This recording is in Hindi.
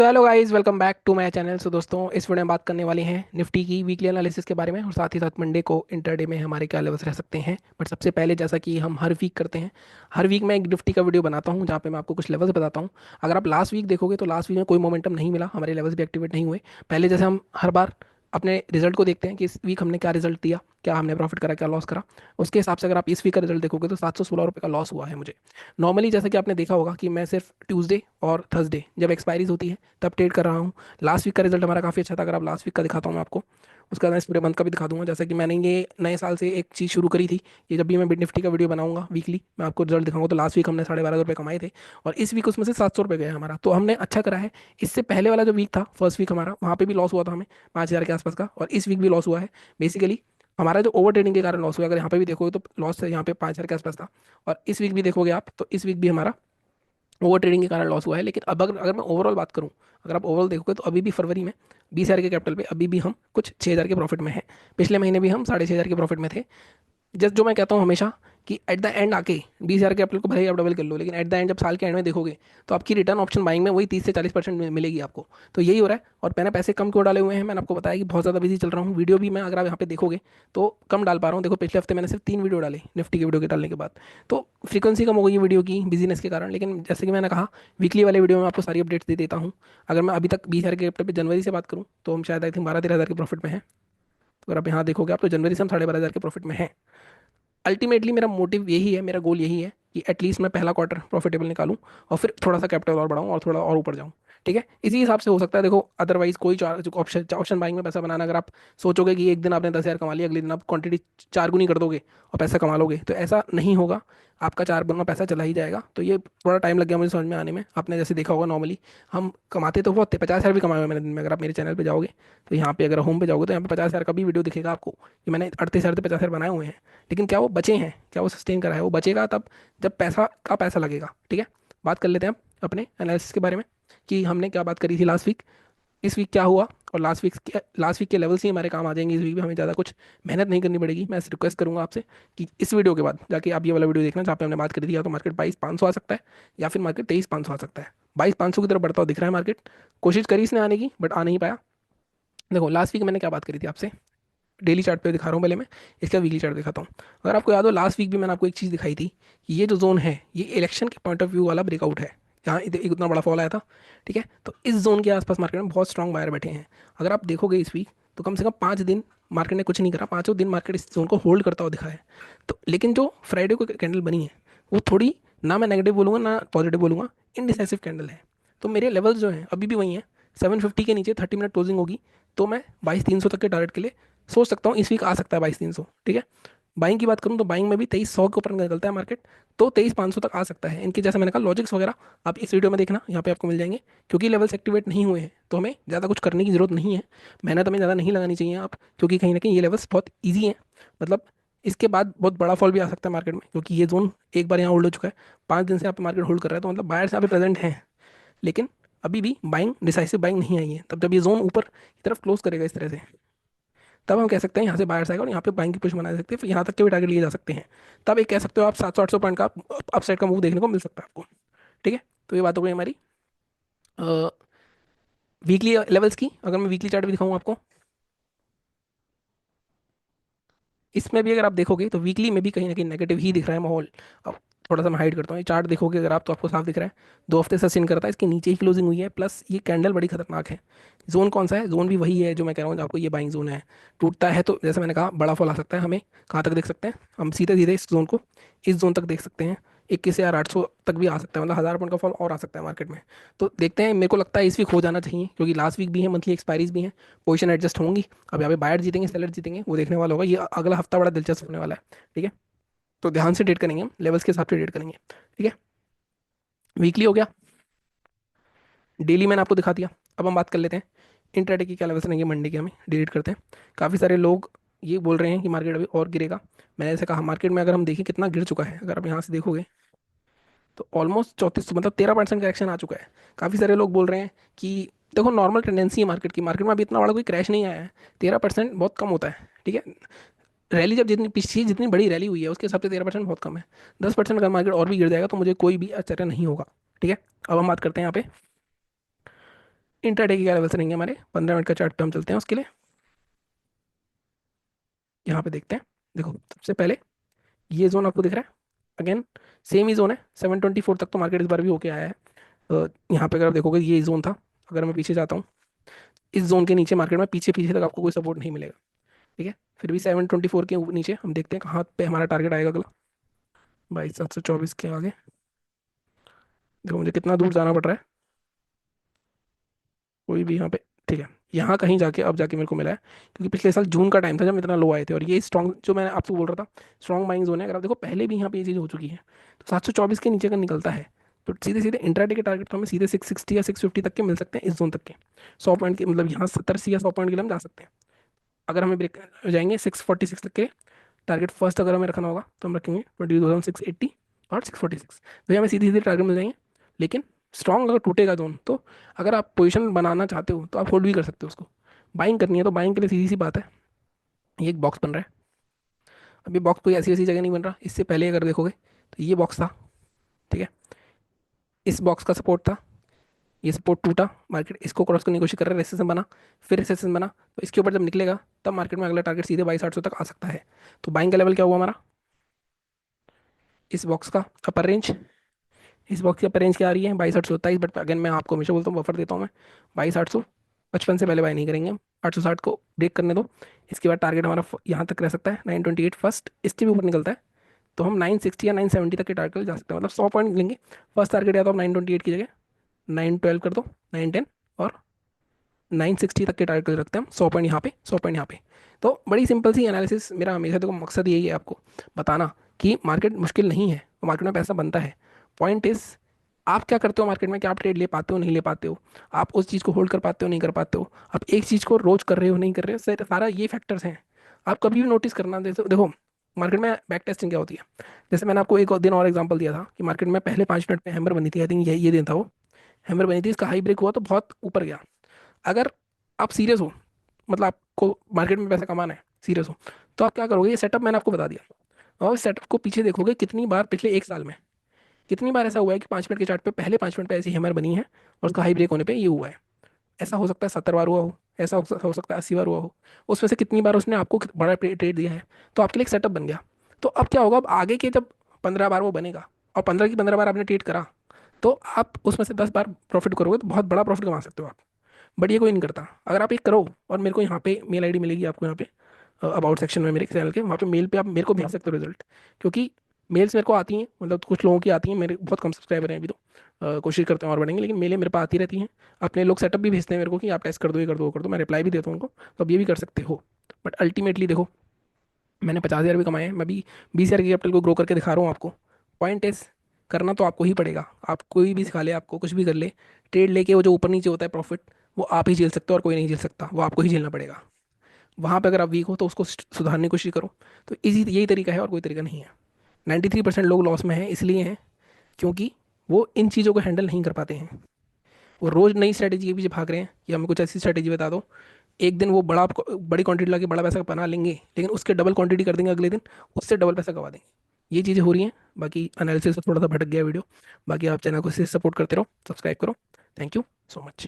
तो hello guys, welcome back to my channel. So दोस्तों, इस वीडियो में बात करने वाले हैं निफ्टी की वीकली एनालिसिस के बारे में और साथ ही साथ मंडे को इंटरडे में हमारे क्या लेवल्स रह सकते हैं। बट सबसे पहले, जैसा कि हम हर वीक करते हैं, हर वीक मैं एक निफ्टी का वीडियो बनाता हूं जहां पे मैं आपको कुछ लेवल्स बताता हूं। अगर आप लास्ट वीक देखोगे तो लास्ट वीक में कोई मोमेंटम नहीं मिला, हमारे लेवल्स भी एक्टिवेट नहीं हुए। पहले जैसे हम हर बार अपने रिजल्ट को देखते हैं कि इस वीक हमने क्या रिजल्ट दिया, क्या हमने प्रॉफिट करा, क्या लॉस करा। उसके हिसाब से अगर आप इस वीक का रिजल्ट देखोगे तो 716 रुपये का लॉस हुआ है मुझे। नॉर्मली जैसा कि आपने देखा होगा कि मैं सिर्फ ट्यूसडे और थर्सडे जब एक्सपायरीज होती है तब ट्रेड कर रहा हूँ। लास्ट वीक का रिजल्ट हमारा काफ़ी अच्छा था। अगर आप लास्ट वीक का दिखाता हूँ मैं आपको, उसका मैं इस पूरे मंथ का भी दिखा दूंगा। जैसा कि मैंने ये नए साल से एक चीज़ शुरू करी थी, ये जब भी मैं बिट निफ्टी का वीडियो बनाऊंगा वीकली मैं आपको रिजल्ट दिखाऊंगा। तो लास्ट वीक हमने 12,500 रुपये कमाए थे और इस वीक उसमें से 700 रुपये गए हमारा, तो हमने अच्छा करा है। इससे पहले वाला जो वीक था, फर्स्ट वीक हमारा, वहाँ पे भी लॉस हुआ था हमें 5,000 के आसपास का, और इस वीक भी लॉस हुआ है। बेसिकली हमारा जो ओवर ट्रेडिंग के कारण लॉस हुआ है, अगर यहाँ पे भी देखोगे तो लॉस यहाँ पे 5,000 के आसपास था। और इस वीक भी देखोगे आप तो इस वीक भी हमारा ओवर ट्रेडिंग के कारण लॉस हुआ है। लेकिन अब अगर मैं ओवरऑल बात करूं, अगर आप ओवरऑल देखोगे तो अभी भी फरवरी में 20,000 के कैपिटल पे अभी भी हम कुछ 6,000 के प्रॉफिट में हैं। पिछले महीने भी हम 6,500 के प्रॉफिट में थे। जस्ट जो मैं कहता हूँ हमेशा कि एट द एंड आके 20,000 कैपिटल को भले ही आप डबल कर लो, लेकिन एट द एंड जब साल के एंड में देखोगे तो आपकी रिटर्न ऑप्शन बाइंग में वही 30 से 40% मिलेगी आपको। तो यही हो रहा है। और मैंने पैसे कम क्यों डाले हुए हैं, मैंने आपको बताया कि बहुत ज़्यादा बिजी चल रहा हूँ। वीडियो भी मैं, अगर आप यहाँ पे देखोगे तो कम डाल पा रहा हूँ। देखो, पिछले हफ्ते मैंने सिर्फ 3 वीडियो डाले निफ्टी के वीडियो के डालने के बाद। तो फ्रीक्वेंसी कम हो गई है वीडियो की बिजीनेस के कारण। लेकिन जैसे कि मैंने कहा, वीकली वाले वीडियो में आपको सारी अपडेट्स दे देता हूँ। अगर मैं अभी तक 20,000 के कैपिटल पे जनवरी से बात करूँ तो हम शायद आई थिंक 12-13 हज़ार के प्रॉफिट में हैं। तो अगर आप यहाँ देखोगे आप तो जनवरी से हम 12,500 के प्रॉफिट में हैं। अल्टीमेटली मेरा मोटिव यही है, मेरा गोल यही है कि एटलीस्ट मैं पहला क्वार्टर प्रॉफिटेबल निकालूं और फिर थोड़ा सा कैपिटल और बढ़ाऊं और थोड़ा और ऊपर जाऊं। ठीक है, इसी हिसाब से हो सकता है। देखो, अदरवाइज कोई ऑप्शन ऑप्शन बाइंग में पैसा बनाना, अगर आप सोचोगे कि एक दिन आपने 10,000 कमा लिया, अगले दिन आप क्वांटिटी 4 गुनी कर दोगे और पैसा कमा लोगे, तो ऐसा नहीं होगा। आपका 4 गुना पैसा चला ही जाएगा। तो ये थोड़ा टाइम लग गया मुझे समझ में आने में। आपने जैसे देखा होगा, नॉर्मली हम कमाते तो बहुत थे, 50,000 भी कमाए हुए मैंने दिन में। अगर आप मेरे चैनल पे जाओगे तो यहाँ पे, अगर होम पे जाओगे तो यहाँ पे 50,000 का भी वीडियो दिखेगा आपको कि मैंने 38,000 से 50,000 बनाए हुए हैं। लेकिन क्या वो बचे हैं, क्या वो सस्टेन करा है? वो बचेगा तब जब पैसा का पैसा लगेगा। ठीक है, बात कर लेते हैं हम अपने एनालिसिस के बारे में कि हमने क्या बात करी थी लास्ट वीक, इस वीक क्या हुआ। और लास्ट वीक के लेवल्स ही हमारे काम आ जाएंगे। इस वीक भी हमें ज़्यादा कुछ मेहनत नहीं करनी पड़ेगी। मैं रिक्वेस्ट करूंगा आपसे कि इस वीडियो के बाद जाके आप ये वाला वीडियो देखना जहाँ पे हमने बात करी थी। या तो मार्केट 22,500 आ सकता है या फिर मार्केट 23,500 आ सकता है। 22,500 की तरफ बढ़ता हुआ दिख रहा है मार्केट। कोशिश करी इसने आने की, बट आ नहीं पाया। देखो, लास्ट वीक मैंने क्या बात करी थी आपसे, डेली चार्ट पे दिखा रहा हूँ पहले मैं, इसका वीकली चार्ट दिखाता हूँ। अगर आपको याद हो, लास्ट वीक भी मैंने आपको एक चीज़ दिखाई थी कि ये जो जोन है ये इलेक्शन के पॉइंट ऑफ व्यू वाला ब्रेकआउट है। यहाँ एक उतना बड़ा फॉल आया था। ठीक है, तो इस जोन के आसपास मार्केट में बहुत स्ट्रॉन्ग बायर बैठे हैं। अगर आप देखोगे इस वीक तो कम से कम 5 दिन मार्केट ने कुछ नहीं करा, पाँचों दिन मार्केट इस जोन को होल्ड करता हुआ दिखा है। तो लेकिन जो फ्राइडे को कैंडल बनी है वो थोड़ी, ना मैं नेगेटिव बोलूंगा ना पॉजिटिव बोलूंगा, इनडिसाइसिव कैंडल है। तो मेरे लेवल्स जो हैं अभी भी वही हैं। 750 के नीचे 30 मिनट क्लोजिंग होगी तो मैं 22,300 तक के टारगेट के लिए सोच सकता हूँ। इस वीक आ सकता है 22,300। ठीक है, बाइंग की बात करूँ तो बाइंग में भी 23,100 के ऊपर निकलता है मार्केट, तो 23,500 तक आ सकता है। इनके जैसे मैंने कहा, लॉजिक्स वगैरह आप इस वीडियो में देखना, यहाँ पे आपको मिल जाएंगे। क्योंकि लेवल्स एक्टिवेट नहीं हुए हैं तो हमें ज़्यादा कुछ करने की जरूरत नहीं है। मेहनत हमें ज़्यादा नहीं लगानी चाहिए आप, क्योंकि कहीं ना कहीं ये लेवल्स बहुत ईजी हैं। मतलब इसके बाद बहुत बड़ा फॉल भी आ सकता है मार्केट में, क्योंकि ये जोन एक बार यहाँ होल्ड हो चुका है। 5 दिन से यहाँ पे मार्केट होल्ड कर रहा है, तो मतलब बायर्स यहाँ पे प्रेजेंट हैं। लेकिन अभी भी बाइंग, डिसाइसिव बाइंग नहीं आई है। तब जब ये जोन ऊपर की तरफ क्लोज करेगा इस तरह से, तब हम कह सकते हैं यहाँ से बायर्स आएगा और यहाँ पे बाइंग की पुश बना सकते हैं। फिर यहाँ तक के भी टारगेट लिए जा सकते हैं। तब एक कह सकते हो आप 700-800 पॉइंट का अपसाइड का मूव देखने को मिल सकता है आपको। ठीक है, तो ये बात हो गई हमारी वीकली लेवल्स की। अगर मैं वीकली चार्ट भी दिखाऊँ आपको, इसमें भी अगर आप देखोगे तो वीकली में भी कहीं ना कहीं नेगेटिव ही दिख रहा है माहौल। अब थोड़ा सा मैं हाइड करता हूँ, ये चार्ट देखोगे अगर आप तो आपको साफ दिख रहा है। 2 हफ्ते से सिन करता है, इसके नीचे ही क्लोजिंग हुई है, प्लस ये कैंडल बड़ी खतरनाक है। जोन कौन सा है? जोन भी वही है जो मैं कह रहा हूँ आपको, ये बाइंग जोन है। टूटता है तो जैसे मैंने कहा बड़ा फॉल आ सकता है। हमें कहाँ तक देख सकते हैं? हम सीधे सीधे इस जोन को, इस जोन तक देख सकते हैं। 21,800 तक भी आ सकता है, मतलब 1,000 पॉइंट का फॉल और आ सकता है मार्केट में। तो देखते हैं, मेरे को लगता है इस वीक हो जाना चाहिए, क्योंकि लास्ट वीक भी है, मंथली एक्सपायरीज भी हैं, पोजीशन एडजस्ट होंगी। अब यहाँ पे बायर जीतेंगे सेलर जीतेंगे वो देखने वाला होगा। ये अगला हफ्ता बड़ा दिलचस्प होने वाला है। ठीक है, तो ध्यान से ट्रेड करेंगे हम, लेवल्स के हिसाब से ट्रेड करेंगे। ठीक है, वीकली हो गया, डेली मैंने आपको दिखा दिया। अब हम बात कर लेते हैं इंट्राडे की क्या लेवल्स रहेंगे मंडे के, हमें डिलीट करते हैं। काफ़ी सारे लोग ये बोल रहे हैं कि मार्केट अभी और गिरेगा। मैंने ऐसे कहा, मार्केट में अगर हम देखें कितना गिर चुका है, अगर आप यहाँ से देखोगे तो ऑलमोस्ट 34, मतलब 13% करेक्शन आ चुका है। काफ़ी सारे लोग बोल रहे हैं कि देखो, नॉर्मल टेंडेंसी है मार्केट की, मार्केट में अभी इतना बड़ा कोई क्रैश नहीं आया है। 13% बहुत कम होता है। ठीक है, रैली जब जितनी पिछली जितनी बड़ी रैली हुई है उसके हिसाब से 13% बहुत कम है। 10% अगर मार्केट और भी गिर जाएगा तो मुझे कोई भी आश्चर्य नहीं होगा। ठीक है, अब हम बात करते हैं यहाँ पे इंट्राडे के क्या लेवल्स रहेंगे हमारे, 15 मिनट का चार्ट पे हम चलते हैं उसके लिए। यहाँ पे देखते हैं। देखो सबसे पहले ये जोन आपको दिख रहा है, अगेन सेम ही जोन है, 724 तक तो मार्केट इस बार भी होके आया है। यहाँ पे अगर आप देखोगे ये जोन था, अगर मैं पीछे जाता हूँ, इस जोन के नीचे मार्केट में पीछे पीछे तक आपको कोई सपोर्ट नहीं मिलेगा। ठीक है, फिर भी 724 के नीचे हम देखते हैं कहाँ पे हमारा टारगेट आएगा अगला। 22,724 के आगे देखो मुझे कितना दूर जाना पड़ रहा है, कोई भी यहाँ पे। ठीक है, यहाँ कहीं जाके अब जाके मेरे को मिला है, क्योंकि पिछले साल जून का टाइम था जब इतना लो आए थे, और ये स्ट्रॉन्ग जो मैंने आपको बोल रहा था स्ट्रॉन्ग बाइंग जोन है। अगर आप देखो पहले भी यहाँ पे ये चीज़ हो चुकी है, तो 724 के नीचे का निकलता है तो सीधे सीधे इंट्राडे के टारगेट तो हमें सीधे 660 या 650 तक के मिल सकते हैं, इस जोन तक के 100 पॉइंट के, मतलब यहाँ 70 या 100 पॉइंट के लिए हम जा सकते हैं। अगर हमें ब्रेक जाएंगे 646 तक के टारगेट फर्स्ट अगर हमें रखना होगा तो हम रखेंगे 22,680 और 646, तो ये हमें सीधे सीधे टारगेट मिल जाएंगे। लेकिन स्ट्रॉन्ग अगर टूटेगा जोन तो अगर आप पोजीशन बनाना चाहते हो तो आप होल्ड भी कर सकते हो उसको। बाइंग करनी है तो बाइंग के लिए सीधी सी बात है, ये एक बॉक्स बन रहा है। अभी बॉक्स कोई ऐसी ऐसी जगह नहीं बन रहा, इससे पहले अगर देखोगे तो ये बॉक्स था। ठीक है, इस बॉक्स का सपोर्ट था, ये सपोर्ट टूटा, मार्केट इसको क्रॉस करने की कोशिश कर रहा है, रेसिस्टेंस बना, फिर रेसिस्टेंस बना, तो इसके ऊपर जब निकलेगा तब मार्केट में अगला टारगेट सीधे 22,800 तक आ सकता है। तो बाइंग का लेवल क्या हुआ हमारा, इस बॉक्स का अपर रेंज, इस बॉक्स की अपर रेंज क्या आ रही है 22,827, बट अगेन मैं आपको हमेशा बोलता हूँ बफर देता हूँ मैं, 22,855 से पहले बाय नहीं करेंगे हम, 860 को ब्रेक करने दो। इसके बाद टारगेट हमारा यहाँ तक रह सकता है 928 फर्स्ट, इसके भी ऊपर निकलता है तो हम 960 या 970 तक के टारगेट जा सकते हैं, मतलब 100 पॉइंट लेंगे। फर्स्ट टारगेट या तो आप 928 की जगह 912 कर दो, 910, और 960 तक के टारगेट रखते हैं हम, 100 पॉइंट यहाँ पे, 100 पॉइंट यहाँ पे। तो बड़ी सिंपल सी एनालिसिस, मेरा हमेशा देखो मकसद यही है आपको बताना कि मार्केट मुश्किल नहीं है, मार्केट में पैसा बनता है। पॉइंट इज आप क्या करते हो मार्केट में, क्या आप ट्रेड ले पाते हो नहीं ले पाते हो, आप उस चीज़ को होल्ड कर पाते हो नहीं कर पाते हो, आप एक चीज़ को रोज कर रहे हो नहीं कर रहे हो, सारा ये फैक्टर्स हैं। आप कभी भी नोटिस करना, देखो देखो मार्केट में बैक टेस्टिंग क्या होती है। जैसे मैंने आपको एक दिन और एग्जांपल दिया था कि मार्केट में पहले 5 मिनट में हैमर बनी थी, आई थिंक ये दिन था वो, हैमर बनी थी, इसका हाई ब्रेक हुआ तो बहुत ऊपर गया। अगर आप सीरियस हो, मतलब आपको मार्केट में पैसा कमाना है, सीरियस हो, तो आप क्या करोगे, ये सेटअप मैंने आपको बता दिया, और सेटअप को पीछे देखोगे कितनी बार पिछले एक साल में कितनी बार ऐसा हुआ है कि 5 मिनट के चार्ट पे पहले 5 मिनट पे ऐसी हैमर बनी है और उसका हाई ब्रेक होने पे ये हुआ है। ऐसा हो सकता है 70 बार हुआ हो, ऐसा हो सकता है 80 बार हुआ हो, उसमें से कितनी बार उसने आपको बड़ा ट्रेड दिया है, तो आपके लिए एक सेटअप बन गया। तो अब क्या होगा, अब आगे के जब 15 बार वो बनेगा और 15 की 15 बार आपने ट्रेड करा, तो आप उसमें से 10 बार प्रॉफिट करोगे तो बहुत बड़ा प्रॉफिट कमा सकते हो आप। बट ये कोई नहीं करता। अगर आप एक करो और मेरे को यहाँ पे मेल आईडी मिलेगी आपको, यहाँ पे अबाउट सेक्शन में मेरे चैनल के, वहाँ पे मेल पे आप मेरे को भेज सकते हो रिजल्ट, क्योंकि मेल्स मेरे को आती हैं, मतलब कुछ लोगों की आती हैं, मेरे बहुत कम सब्सक्राइबर हैं अभी तो, कोशिश करते हैं और बढ़ेंगे, लेकिन मेले मेरे पास आती रहती हैं। अपने लोग सेटअप भी भेजते हैं मेरे को कि आप टेस्ट कर दो, ये कर दो वो कर दो, मैं रिप्लाई भी देता हूँ उनको, तो आप ये भी कर सकते हो। बट अल्टीमेटली देखो, मैंने 50,000 भी कमाए हैं, मैं भी 20,000 के कैपिटल को ग्रो करके दिखा रहा हूँ आपको। पॉइंट इज करना तो आपको ही पड़ेगा, आप कोई भी सिखा ले आपको कुछ भी कर ले, ट्रेड लेके वो जो ऊपर नीचे होता है प्रॉफिट, वो आप ही झेल सकते हो और कोई नहीं झेल सकता, वो आपको ही झेलना पड़ेगा। वहाँ पे अगर आप वीक हो तो उसको सुधारने की कोशिश करो। तो इसी यही तरीका है और कोई तरीका नहीं है। 93% लोग लॉस में हैं, इसलिए हैं क्योंकि वो इन चीज़ों को हैंडल नहीं कर पाते हैं। वो रोज़ नई स्ट्रैटेजी के पीछे भाग रहे हैं कि हमें कुछ ऐसी स्ट्रैटेजी बता दो, एक दिन वो बड़ी क्वांटिटी लाके बड़ा पैसा बना लेंगे, लेकिन उसके डबल क्वांटिटी कर देंगे अगले दिन, उससे डबल पैसा गवा देंगे। ये चीज़ें हो रही हैं। बाकी एनालिसिस से थोड़ा सा भटक गया वीडियो। बाकी आप चैनल को सपोर्ट करते रहो, सब्सक्राइब करो। Thank you so much.